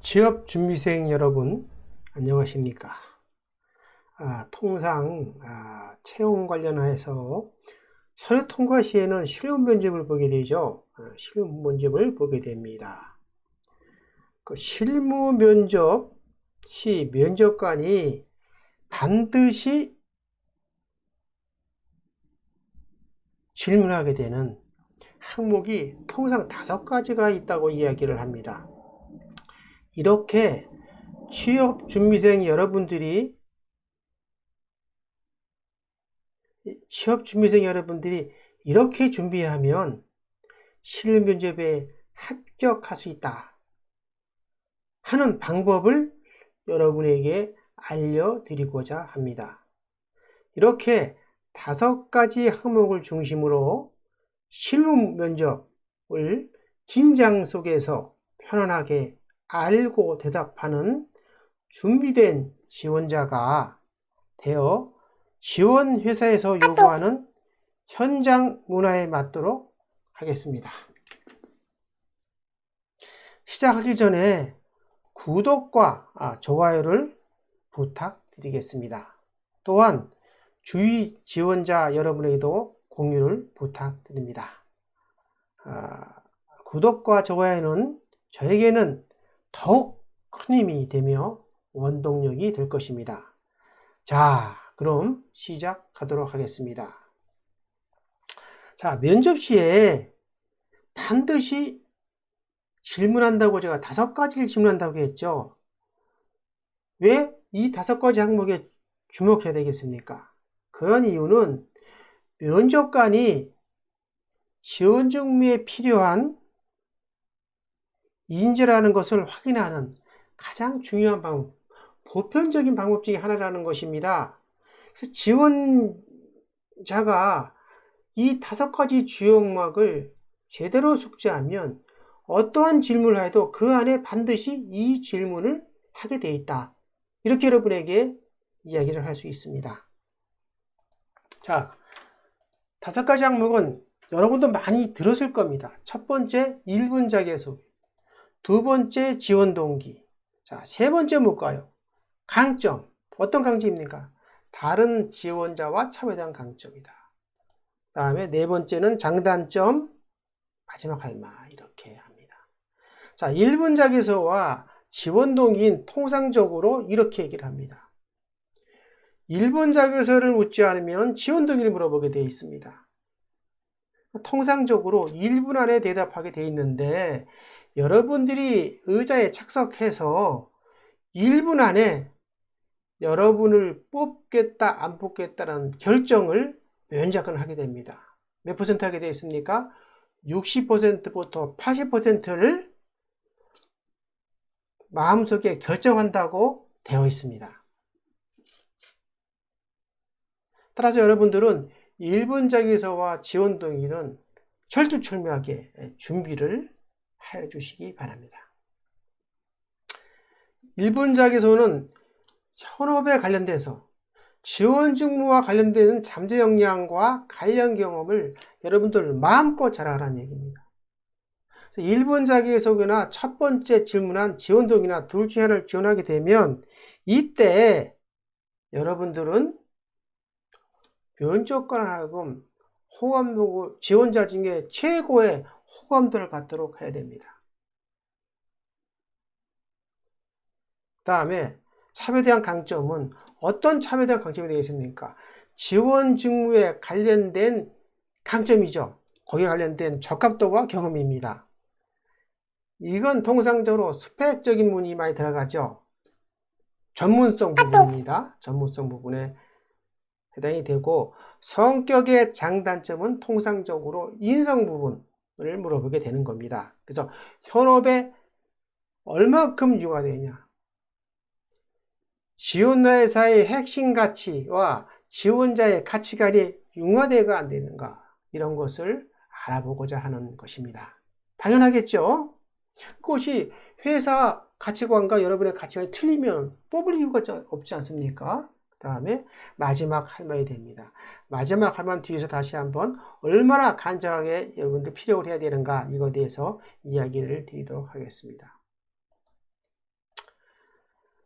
취업준비생 여러분, 안녕하십니까? 통상 채용 관련해서 서류 통과 시에는 실무 면접을 보게 되죠. 실무 면접을 보게 됩니다. 그 실무 면접 시 면접관이 반드시 질문하게 되는 항목이 통상 5가지가 있다고 이야기를 합니다. 이렇게 취업준비생 여러분들이 이렇게 준비하면 실무 면접에 합격할 수 있다 하는 방법을 여러분에게 알려드리고자 합니다. 이렇게 5가지 항목을 중심으로 실무 면접을 긴장 속에서 편안하게 알고 대답하는 준비된 지원자가 되어 지원 회사에서 요구하는 현장 문화에 맞도록 하겠습니다. 시작하기 전에 구독과 좋아요를 부탁드리겠습니다. 또한 주위 지원자 여러분에게도 공유를 부탁드립니다. 구독과 좋아요는 저에게는 더욱 큰 힘이 되며 원동력이 될 것입니다. 자, 그럼 시작하도록 하겠습니다. 자, 면접 시에 반드시 질문한다고 제가 5가지를 질문한다고 했죠. 왜 이 5가지 항목에 주목해야 되겠습니까? 그런 이유는 면접관이 지원 직무에 필요한 인재라는 것을 확인하는 가장 중요한 방법, 보편적인 방법 중에 하나라는 것입니다. 그래서 지원자가 이 5가지 주요 항목을 제대로 숙지하면 어떠한 질문을 해도 그 안에 반드시 이 질문을 하게 되어 있다. 이렇게 여러분에게 이야기를 할 수 있습니다. 자, 5가지 항목은 여러분도 많이 들었을 겁니다. 첫 번째, 1분 자기소개. 2번째, 지원 동기. 자, 3번째 뭘까요? 강점. 어떤 강점입니까? 다른 지원자와 차별에 대한 강점이다. 다음에 4번째는 장단점, 마지막 할 말, 이렇게 합니다. 자, 1분 자기소개와 지원 동기는 통상적으로 이렇게 얘기를 합니다. 1분 자기소개를 묻지 않으면 지원 동기를 물어보게 되어 있습니다. 통상적으로 1분 안에 대답하게 되어 있는데 여러분들이 의자에 착석해서 1분 안에 여러분을 뽑겠다 안 뽑겠다는 결정을 면접관은 하게 됩니다. 몇 퍼센트 하게 되어 있습니까? 60%부터 80%를 마음속에 결정한다고 되어 있습니다. 따라서 여러분들은 1분 자기소개와 지원 동기는 철두철미하게 준비를 해 주시기 바랍니다. 1분 자기소개는 현업에 관련돼서 지원 직무와 관련되는 잠재 역량과 관련 경험을 여러분들 마음껏 자랑하라는 얘기입니다. 1분 자기소개나 첫 번째 질문한 지원 동기나 둘 중에 하나를 지원하게 되면 이때 여러분들은 면접관을 하여금 지원자 중에 최고의 호감도를 갖도록 해야 됩니다. 그 다음에 차별에 대한 강점은 어떤 차별에 대한 강점이 되겠습니까? 지원 직무에 관련된 강점이죠. 거기에 관련된 적합도와 경험입니다. 이건 통상적으로 스펙적인 부분이 많이 들어가죠. 전문성 부분입니다. 전문성 부분에 해당이 되고 성격의 장단점은 통상적으로 인성 부분을 물어보게 되는 겁니다. 그래서 현업에 얼마큼 융화되냐, 지원회사의 핵심 가치와 지원자의 가치관이 융화되가 안 되는가, 이런 것을 알아보고자 하는 것입니다. 당연하겠죠? 그것이 회사 가치관과 여러분의 가치관이 틀리면 뽑을 이유가 없지 않습니까? 그 다음에 마지막 할 말이 됩니다. 마지막 할 말 뒤에서 다시 한번 얼마나 간절하게 여러분들 필요를 해야 되는가, 이거에 대해서 이야기를 드리도록 하겠습니다.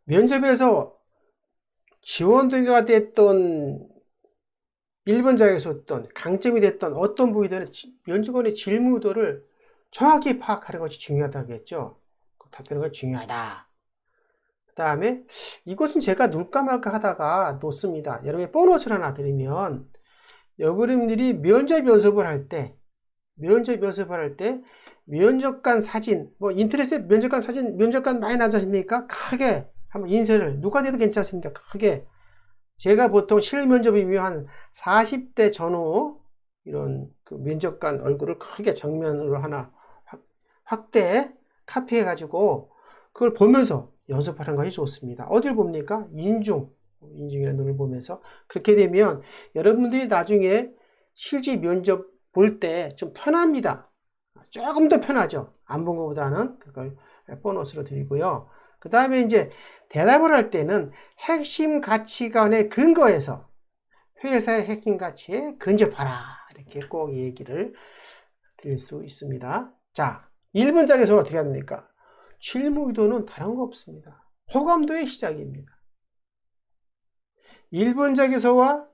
면접에서 지원 동기가 됐던 1번 자격에서였던 강점이 됐던 어떤 부위들은 면접관의 질문 의도를 정확히 파악하는 것이 중요하다고 했죠. 답변은 중요하다. 그 다음에 이것은 제가 놓을까 말까 하다가 놓습니다. 여러분이 보너스를 하나 드리면 여러분들이 면접 연습을 할 때 면접관 사진, 뭐 인터넷에 면접관 사진, 면접관 많이 나오지 않습니까? 크게 한번 인쇄를 누가 돼도 괜찮습니다. 크게 제가 보통 실면접이면 한 40대 전후 이런 그 면접관 얼굴을 크게 정면으로 하나 확대 카피해 가지고 그걸 보면서 연습하는 것이 좋습니다. 어딜 봅니까? 인중이라는 눈을 보면서. 그렇게 되면 여러분들이 나중에 실제 면접 볼 때 좀 편합니다. 조금 더 편하죠. 안 본 것보다는. 그걸 보너스로 드리고요. 그 다음에 이제 대답을 할 때는 핵심 가치관에 근거해서 회사의 핵심 가치에 근접하라. 이렇게 꼭 얘기를 드릴 수 있습니다. 자, 1번 자기소개는 어떻게 합니까? 질문 의도는 다른 거 없습니다. 호감도의 시작입니다. 1번 자기소와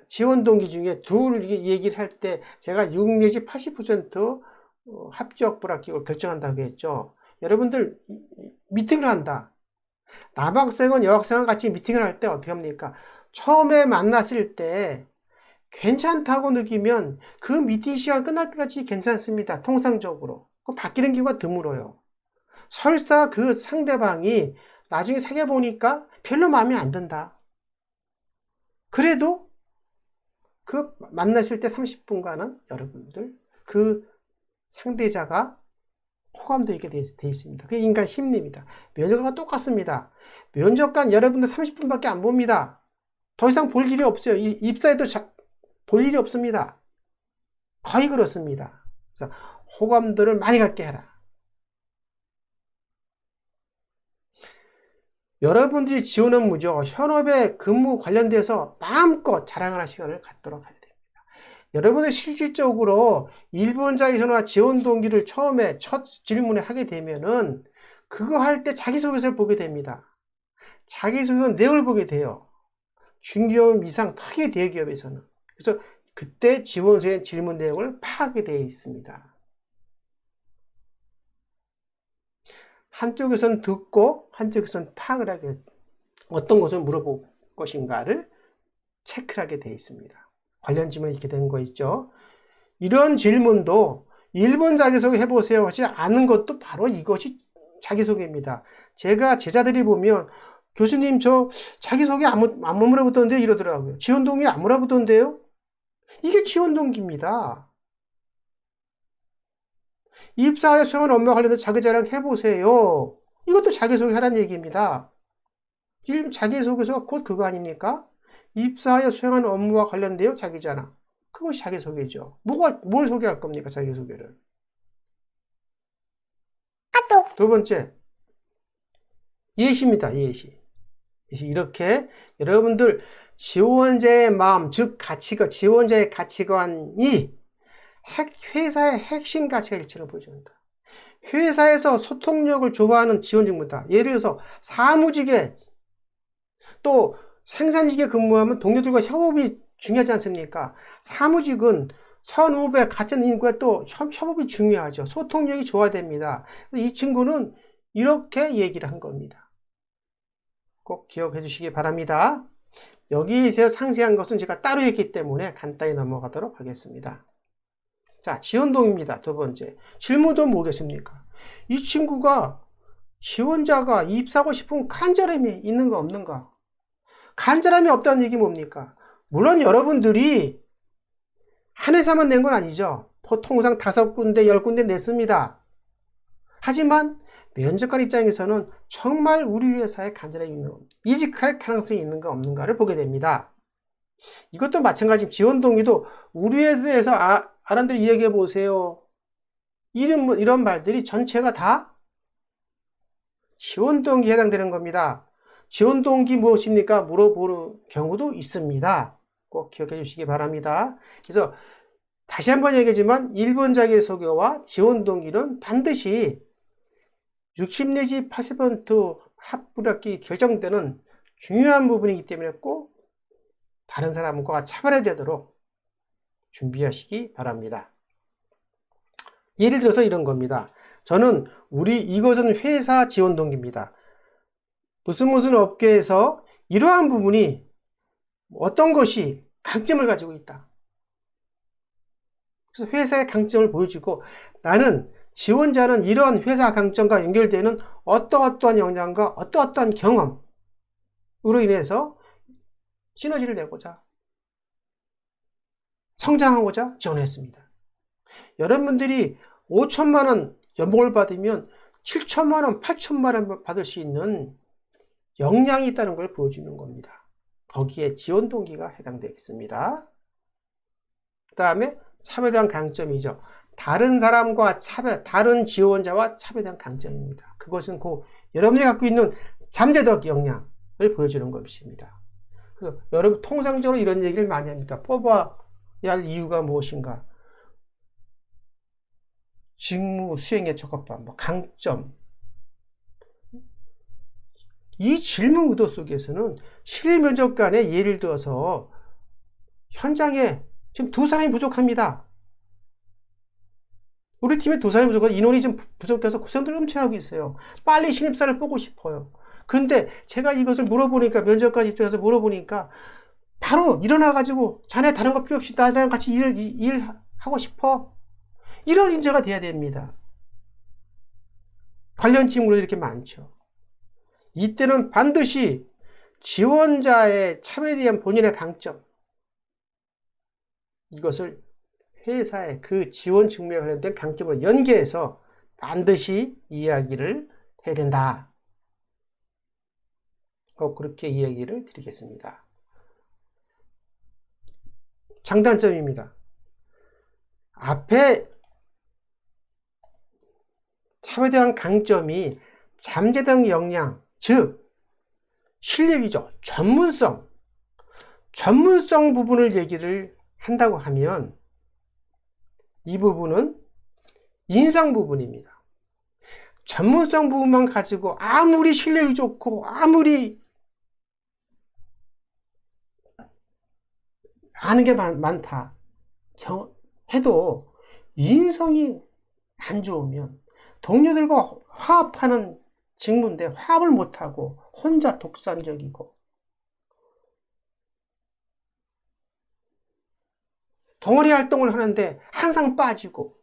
지원 동기 중에 둘 얘기를 할 때 제가 6 내지 80% 합격 불합격을 결정한다고 했죠. 여러분들 미팅을 한다. 남학생은 여학생과 같이 미팅을 할 때 어떻게 합니까? 처음에 만났을 때 괜찮다고 느끼면 그 미팅 시간 끝날 때까지 괜찮습니다. 통상적으로. 바뀌는 경우가 드물어요. 설사 그 상대방이 나중에 사귀어 보니까 별로 마음에 안 든다. 그래도 그 만나실 때 30분간은 여러분들 그 상대자가 호감도 있게 돼 있습니다. 그게 인간 심리입니다. 면접관과 똑같습니다. 면접관 여러분들 30분밖에 안 봅니다. 더 이상 볼 일이 없어요. 입사에도 볼 일이 없습니다. 거의 그렇습니다. 그래서 호감도를 많이 갖게 해라. 여러분들이 지원 업무죠. 현업의 근무 관련돼서 마음껏 자랑하는 시간을 갖도록 해야 됩니다. 여러분들 실질적으로 1번 자기소개나 지원 동기를 처음에 첫 질문에 하게 되면은 그거 할 때 자기소개서를 보게 됩니다. 자기소개 내용을 보게 돼요. 중기업 이상 크게 대기업에서는. 그래서 그때 지원서의 질문 내용을 파악하게 되어 있습니다. 한쪽에서는 듣고 한쪽에서는 파악을 하게 어떤 것을 물어볼 것인가를 체크를 하게 되어 있습니다. 관련 질문이 이렇게 된 거 있죠. 이런 질문도 1번 자기소개 해보세요 하지 않은 것도 바로 이것이 자기소개입니다. 제가 제자들이 보면 교수님 저 자기소개 안 물어보던데 이러더라고요. 지원동기 안 물어보던데요? 이게 지원동기입니다. 입사에 수행한 업무와 관련된 자기자랑 해보세요. 이것도 자기소개 하라는 얘기입니다. 자기소개서가 곧 그거 아닙니까? 입사하여 수행한 업무와 관련되어 자기자랑. 그것이 자기소개죠. 뭘 소개할 겁니까? 자기소개를. 두 번째, 예시입니다. 예시. 이렇게 여러분들 지원자의 마음, 즉 지원자의 가치관이 회사의 핵심 가치가 일치를 보여준다. 회사에서 소통력을 좋아하는 지원 직무다. 예를 들어서 사무직에 또 생산직에 근무하면 동료들과 협업이 중요하지 않습니까? 사무직은 선후배 같은 인구와 또 협업이 중요하죠. 소통력이 좋아야 됩니다. 이 친구는 이렇게 얘기를 한 겁니다. 꼭 기억해 주시기 바랍니다. 여기서 상세한 것은 제가 따로 했기 때문에 간단히 넘어가도록 하겠습니다. 자, 지원동입니다. 두 번째. 질문도 뭐겠습니까? 이 친구가 지원자가 입사하고 싶은 간절함이 있는가 없는가? 간절함이 없다는 얘기 뭡니까? 물론 여러분들이 한 회사만 낸 건 아니죠. 보통상 5군데, 10군데 냈습니다. 하지만 면접관 입장에서는 정말 우리 회사에 간절함이 있는, 이직할 가능성이 있는가 없는가를 보게 됩니다. 이것도 마찬가지 지원 동기도 우리 회사에 대해서 사람들이 이야기해 보세요. 이런 말들이 전체가 다 지원 동기에 해당되는 겁니다. 지원 동기 무엇입니까? 물어보는 경우도 있습니다. 꼭 기억해 주시기 바랍니다. 그래서 다시 한번 얘기하지만 1번 자기소개와 지원 동기는 반드시 60 내지 80% 합격이 결정되는 중요한 부분이기 때문에 꼭 다른 사람과 차별화되도록 준비하시기 바랍니다. 예를 들어서 이런 겁니다. 저는 이것은 회사 지원 동기입니다. 무슨 업계에서 이러한 부분이 어떤 것이 강점을 가지고 있다. 그래서 회사의 강점을 보여주고 나는 지원자는 이러한 회사 강점과 연결되는 어떠어떠한 역량과 어떠어떠한 경험으로 인해서 시너지를 내고자 성장하고자 지원했습니다. 여러분들이 5천만 원 연봉을 받으면 7천만 원, 8천만 원 받을 수 있는 역량이 있다는 걸 보여주는 겁니다. 거기에 지원 동기가 해당되겠습니다. 그 다음에 차별에 대한 강점이죠. 다른 사람과 다른 지원자와 차별에 대한 강점입니다. 그것은 여러분이 갖고 있는 잠재적 역량을 보여주는 것입니다. 그래서 여러분 통상적으로 이런 얘기를 많이 합니다. 뽑아야 할 이유가 무엇인가? 직무 수행의 적합함, 강점. 이 질문 의도 속에서는 실면접관에 예를 들어서 현장에 지금 2사람이 부족합니다. 우리 팀에 2사람이 부족해서 인원이 좀 부족해서 고생들 엄청 하고 있어요. 빨리 신입사를 뽑고 싶어요. 근데 제가 이것을 물어보니까 면접관 입장에서 물어보니까 바로 일어나가지고 자네 다른 거 필요 없이 나랑 같이 일하고 싶어. 이런 인재가 돼야 됩니다. 관련 직무를 이렇게 많죠. 이때는 반드시 지원자의 차별에 대한 본인의 강점, 이것을 회사의 그 지원 직무에 관련된 강점으로 연계해서 반드시 이야기를 해야 된다. 그렇게 이야기를 드리겠습니다. 장단점입니다. 앞에 차별에 대한 강점이 잠재적 역량, 즉 실력이죠. 전문성 부분을 얘기를 한다고 하면 이 부분은 인성 부분입니다. 전문성 부분만 가지고 아무리 실력이 좋고 아무리 아는 게 많다 해도 인성이 안 좋으면 동료들과 화합하는 직무인데 화합을 못하고 혼자 독단적이고 동아리 활동을 하는데 항상 빠지고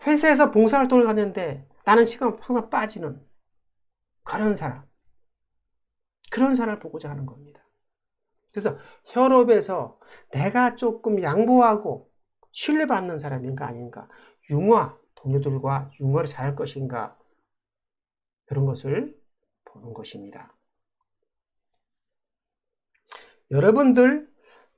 회사에서 봉사활동을 하는데 나는 시간 항상 빠지는 그런 사람을 보고자 하는 겁니다. 그래서 협업에서 내가 조금 양보하고 신뢰받는 사람인가 아닌가, 동료들과 융화를 잘할 것인가, 그런 것을 보는 것입니다. 여러분들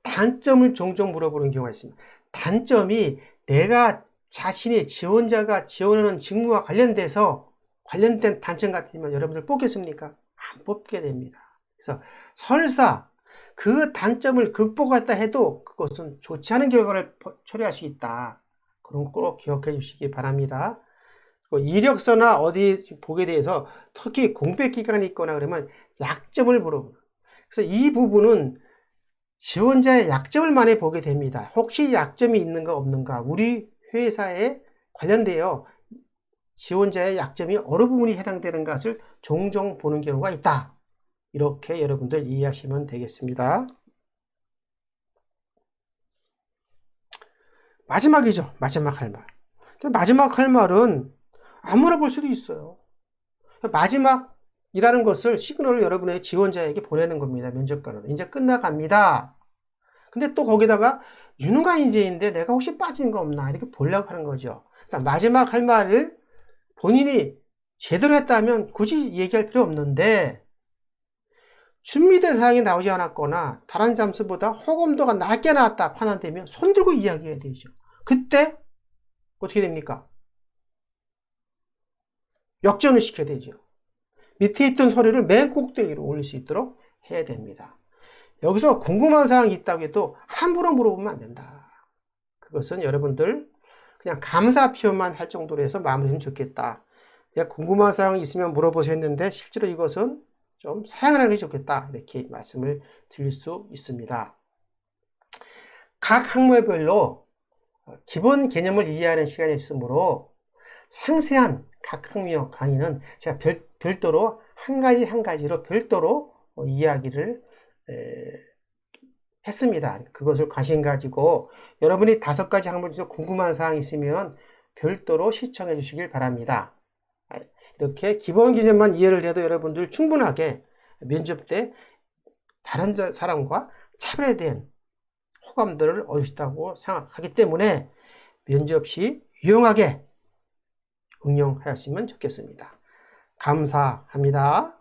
단점을 종종 물어보는 경우가 있습니다. 단점이 내가 자신의 지원자가 지원하는 직무와 관련된 단점 같으면 여러분들 뽑겠습니까? 안 뽑게 됩니다. 그래서 설사 그 단점을 극복했다 해도 그것은 좋지 않은 결과를 초래할 수 있다. 그런 거 꼭 기억해 주시기 바랍니다. 이력서나 어디 보게 대해서 특히 공백 기간이 있거나 그러면 약점을 물어보는. 그래서 이 부분은 지원자의 약점을 많이 보게 됩니다. 혹시 약점이 있는가 없는가, 우리 회사에 관련되어 지원자의 약점이 어느 부분이 해당되는 것을 종종 보는 경우가 있다. 이렇게 여러분들 이해하시면 되겠습니다. 마지막이죠. 마지막 할 말. 마지막 할 말은 아무나 볼 수도 있어요. 마지막이라는 것을 시그널을 여러분의 지원자에게 보내는 겁니다. 면접관은. 이제 끝나갑니다. 근데 또 거기다가 유능한 인재인데 내가 혹시 빠진 거 없나 이렇게 보려고 하는 거죠. 그래서 마지막 할 말을 본인이 제대로 했다면 굳이 얘기할 필요 없는데 준비된 사항이 나오지 않았거나 다른 점수보다 호감도가 낮게 나왔다 판단되면 손 들고 이야기해야 되죠. 그때 어떻게 됩니까? 역전을 시켜야 되죠. 밑에 있던 서류를 맨 꼭대기로 올릴 수 있도록 해야 됩니다. 여기서 궁금한 사항이 있다고 해도 함부로 물어보면 안 된다. 그것은 여러분들 그냥 감사 표현만 할 정도로 해서 마무리하면 좋겠다. 내가 궁금한 사항이 있으면 물어보셨는데 실제로 이것은 좀 사양을 하는 게 좋겠다. 이렇게 말씀을 드릴 수 있습니다. 각 학문별로 기본 개념을 이해하는 시간이 있으므로 상세한 각 학문의 강의는 제가 별도로 한 가지 한 가지로 별도로 이야기를 했습니다. 그것을 관심 가지고 여러분이 5가지 학문 중에서 궁금한 사항이 있으면 별도로 시청해 주시길 바랍니다. 이렇게 기본 개념만 이해를 해도 여러분들 충분하게 면접 때 다른 사람과 차별화된 호감들을 얻을 수 있다고 생각하기 때문에 면접 시 유용하게 응용하였으면 좋겠습니다. 감사합니다.